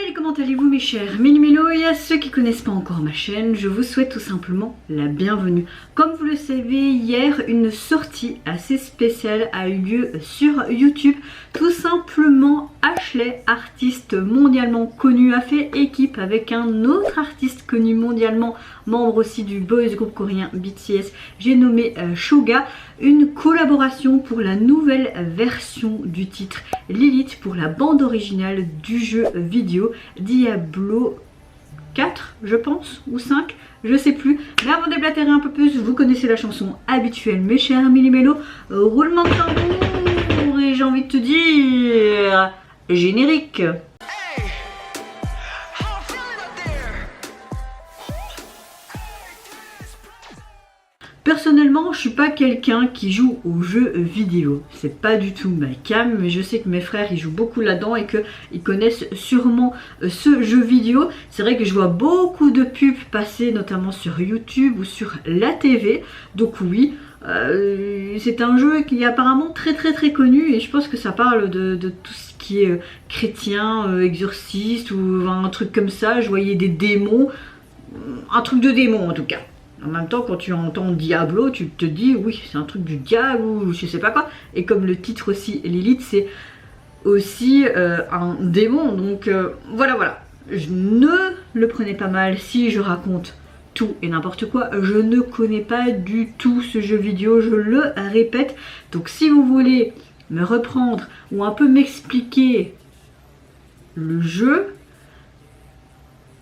Salut, comment allez-vous mes chers Mini-Mélos, et à ceux qui connaissent pas encore ma chaîne, je vous souhaite tout simplement la bienvenue. Comme vous le savez, hier, une sortie assez spéciale a eu lieu sur YouTube. Tout simplement, Ashley, artiste mondialement connu, a fait équipe avec un autre artiste connu mondialement, membre aussi du boys group coréen BTS, j'ai nommé Suga, une collaboration pour la nouvelle version du titre Lilith pour la bande originale du jeu vidéo Diablo 4 je pense, ou 5, je sais plus. Mais avant de déblatérer un peu plus, vous connaissez la chanson habituelle mes chers Mini-Mélos, roulement de tambour et j'ai envie de te dire générique. Personnellement, je suis pas quelqu'un qui joue aux jeux vidéo. C'est pas du tout ma came, mais je sais que mes frères ils jouent beaucoup là-dedans et qu'ils connaissent sûrement ce jeu vidéo. C'est vrai que je vois beaucoup de pubs passer, notamment sur YouTube ou sur la TV. Donc oui, c'est un jeu qui est apparemment très connu et je pense que ça parle de tout ce qui est chrétien, exorciste ou un truc comme ça. Je voyais des démons, un truc de démon en tout cas. En même temps, quand tu entends Diablo, tu te dis oui, c'est un truc du diable ou je sais pas quoi. Et comme le titre aussi, Lilith, c'est aussi un démon. Donc voilà. Je ne le prenais pas mal si je raconte tout et n'importe quoi. Je ne connais pas du tout ce jeu vidéo, je le répète. Donc si vous voulez me reprendre ou un peu m'expliquer le jeu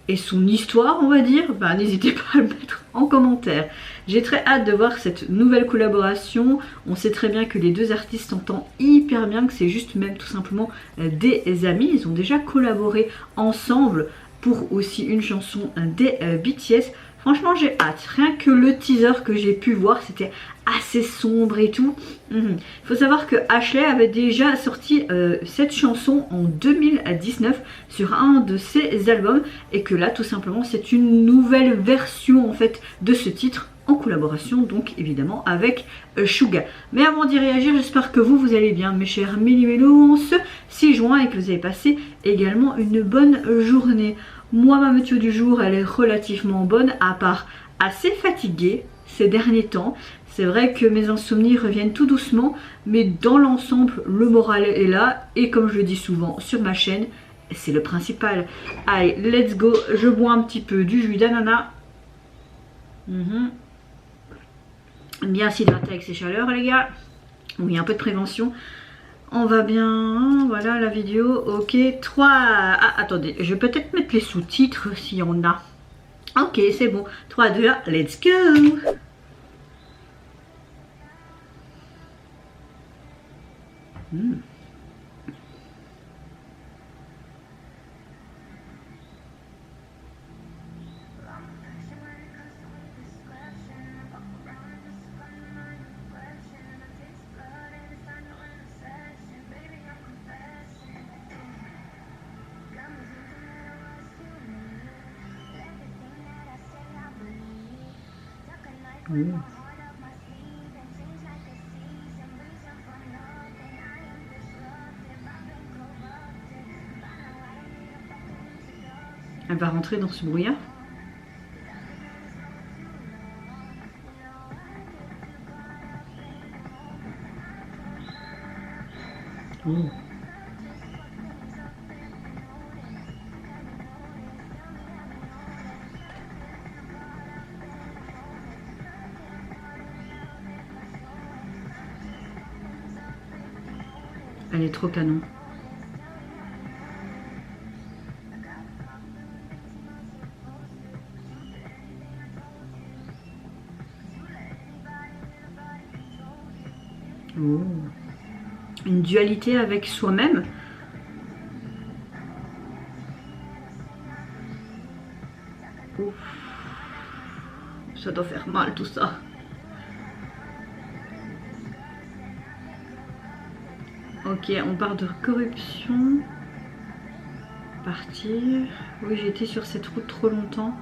et son histoire, on va dire, bah, n'hésitez pas à le mettre en commentaire. J'ai très hâte de voir cette nouvelle collaboration. On sait très bien que les deux artistes s'entendent hyper bien, que c'est juste même tout simplement des amis. Ils ont déjà collaboré ensemble pour aussi une chanson des BTS. Franchement, j'ai hâte. Rien que le teaser que j'ai pu voir, c'était assez sombre et tout. Il faut savoir que Ashley avait déjà sorti cette chanson en 2019 sur un de ses albums et que là, tout simplement, c'est une nouvelle version en fait de ce titre en collaboration donc évidemment avec Suga. Mais avant d'y réagir, j'espère que vous allez bien mes chers Mini-Mélos en ce 6 juin et que vous avez passé également une bonne journée. Moi, ma météo du jour, elle est relativement bonne, à part assez fatiguée ces derniers temps. C'est vrai que mes insomnies reviennent tout doucement, mais dans l'ensemble, le moral est là. Et comme je le dis souvent sur ma chaîne, c'est le principal. Allez, let's go. Je bois un petit peu du jus d'ananas. Bien s'hydrater avec ces chaleurs, les gars. Oui, un peu de prévention. On va bien, voilà la vidéo, ok, 3, ah attendez, je vais peut-être mettre les sous-titres s'il y en a. Ok, c'est bon, 3, 2, 1, let's go. Elle va rentrer dans ce brouillard. Elle est trop canon. Oh. Une dualité avec soi-même. Ouf. Ça doit faire mal tout ça. Ok, on part de corruption. Partir. Oui, j'ai été sur cette route trop longtemps.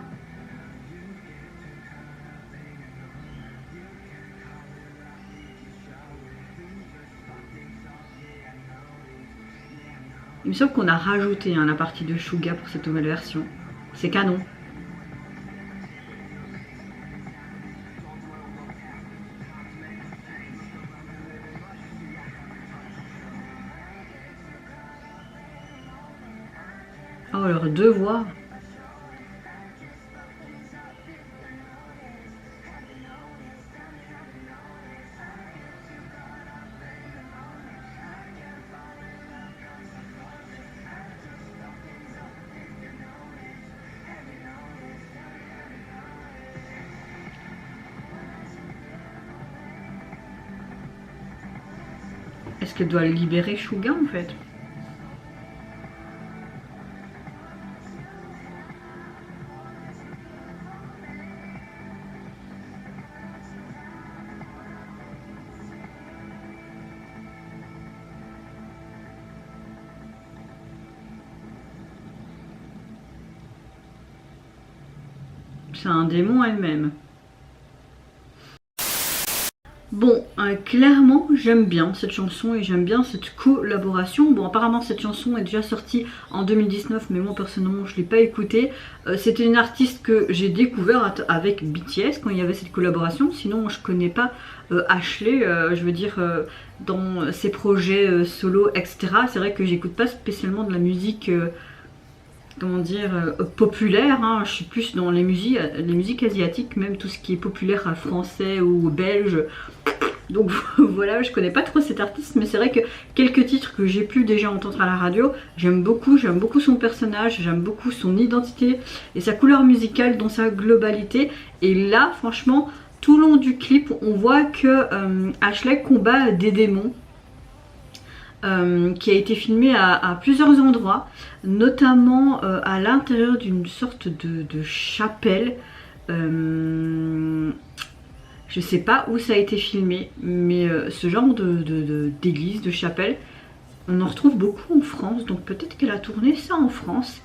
Il me semble qu'on a rajouté la partie de Suga pour cette nouvelle version. C'est canon. Oh, leurs deux voix. Est-ce qu'elle doit libérer Suga en fait? C'est un démon elle-même. Bon, clairement, j'aime bien cette chanson et j'aime bien cette collaboration. Bon, apparemment, cette chanson est déjà sortie en 2019, mais moi, personnellement, je ne l'ai pas écoutée. C'était une artiste que j'ai découvert avec BTS quand il y avait cette collaboration. Sinon, je ne connais pas Ashley, je veux dire, dans ses projets solo, etc. C'est vrai que j'écoute pas spécialement de la musique... comment dire, populaire, hein. Je suis plus dans les musiques asiatiques, même tout ce qui est populaire français ou belge. Donc voilà, je connais pas trop cet artiste, mais c'est vrai que quelques titres que j'ai pu déjà entendre à la radio, j'aime beaucoup son personnage, j'aime beaucoup son identité et sa couleur musicale dans sa globalité. Et là, franchement, tout le long du clip, on voit que Ashley combat des démons. Qui a été filmé à plusieurs endroits, notamment à l'intérieur d'une sorte de chapelle. Je sais pas où ça a été filmé, mais ce genre d'église, de chapelle, on en retrouve beaucoup en France, donc peut-être qu'elle a tourné ça en France.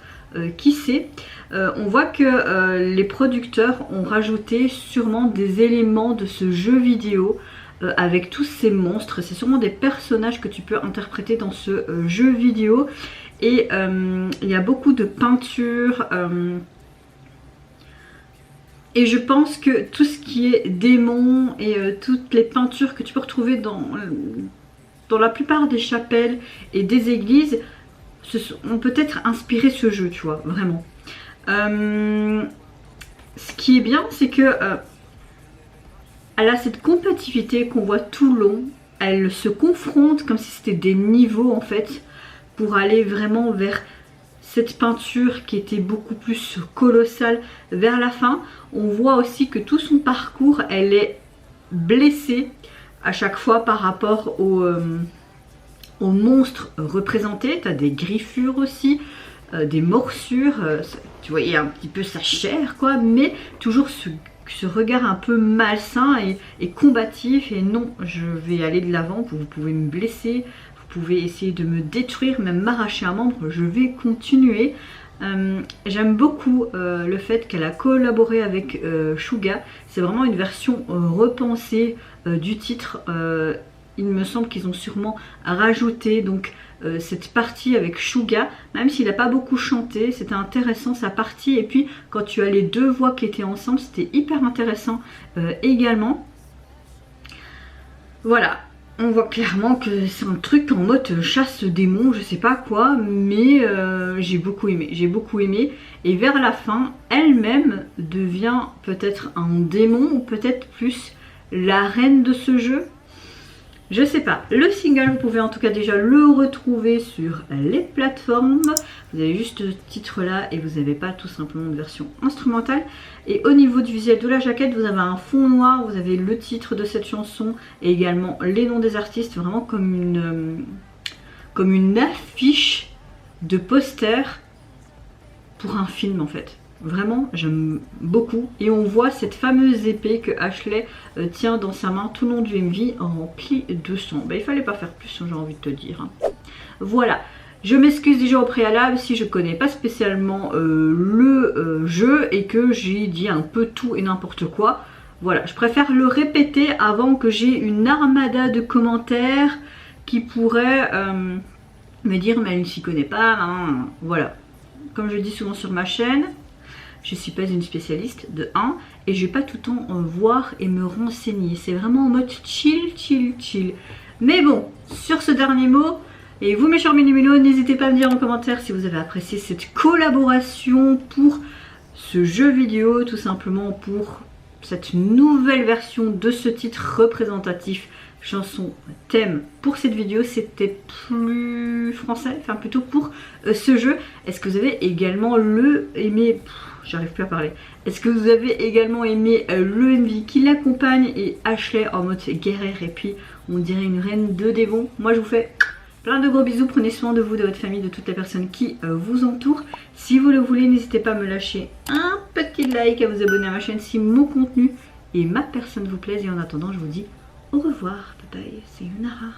Qui sait. On voit que les producteurs ont rajouté sûrement des éléments de ce jeu vidéo avec tous ces monstres. C'est sûrement des personnages que tu peux interpréter dans ce jeu vidéo. Et il y a beaucoup de peintures. Et je pense que tout ce qui est démons et toutes les peintures que tu peux retrouver dans la plupart des chapelles et des églises ont peut-être inspiré ce jeu, tu vois, vraiment. Ce qui est bien, c'est que elle a cette combativité qu'on voit tout le long. Elle se confronte comme si c'était des niveaux en fait, pour aller vraiment vers cette peinture qui était beaucoup plus colossale vers la fin. On voit aussi que tout son parcours, elle est blessée à chaque fois par rapport aux monstres représentés. Tu as des griffures aussi, des morsures, tu voyais un petit peu sa chair quoi, mais toujours ce regard un peu malsain et combatif. Et non, je vais aller de l'avant, vous pouvez me blesser, vous pouvez essayer de me détruire, même m'arracher un membre, je vais continuer. J'aime beaucoup le fait qu'elle a collaboré avec Suga. C'est vraiment une version repensée du titre. Il me semble qu'ils ont sûrement rajouté donc cette partie avec Suga, même s'il n'a pas beaucoup chanté. C'était intéressant sa partie, et puis quand tu as les deux voix qui étaient ensemble, c'était hyper intéressant également. Voilà, on voit clairement que c'est un truc en mode chasse démon, je sais pas quoi, mais j'ai beaucoup aimé. Et vers la fin, elle-même devient peut-être un démon, ou peut-être plus la reine de ce jeu. Je sais pas. Le single, vous pouvez en tout cas déjà le retrouver sur les plateformes. Vous avez juste ce titre là et vous n'avez pas tout simplement de version instrumentale. Et au niveau du visuel de la jaquette, vous avez un fond noir, vous avez le titre de cette chanson et également les noms des artistes, vraiment comme une affiche de poster pour un film en fait. Vraiment, j'aime beaucoup. Et on voit cette fameuse épée que Ashley tient dans sa main tout le long du MV, remplie de sang. Bah, il fallait pas faire plus, j'ai envie de te dire. Voilà. Je m'excuse déjà au préalable si je connais pas spécialement le jeu et que j'ai dit un peu tout et n'importe quoi. Voilà, je préfère le répéter avant que j'ai une armada de commentaires qui pourraient me dire mais elle ne s'y connaît pas, non. Voilà. Comme je dis souvent sur ma chaîne, je ne suis pas une spécialiste de 1 et je vais pas tout le temps voir et me renseigner. C'est vraiment en mode chill, chill, chill. Mais bon, sur ce dernier mot, et vous mes chers mini-minos, n'hésitez pas à me dire en commentaire si vous avez apprécié cette collaboration pour ce jeu vidéo, tout simplement pour cette nouvelle version de ce titre représentatif chanson thème pour cette vidéo. C'était plus français, enfin plutôt pour ce jeu. Est-ce que vous avez également aimé, j'arrive plus à parler, est-ce que vous avez également aimé le MV qui l'accompagne et Ashley en mode guerrière et puis on dirait une reine de démon? Moi je vous fais plein de gros bisous, prenez soin de vous, de votre famille, de toutes les personnes qui vous entourent. Si vous le voulez, n'hésitez pas à me lâcher un petit like, à vous abonner à ma chaîne si mon contenu et ma personne vous plaisent. Et en attendant, je vous dis au revoir, bye bye, c'est Yunara.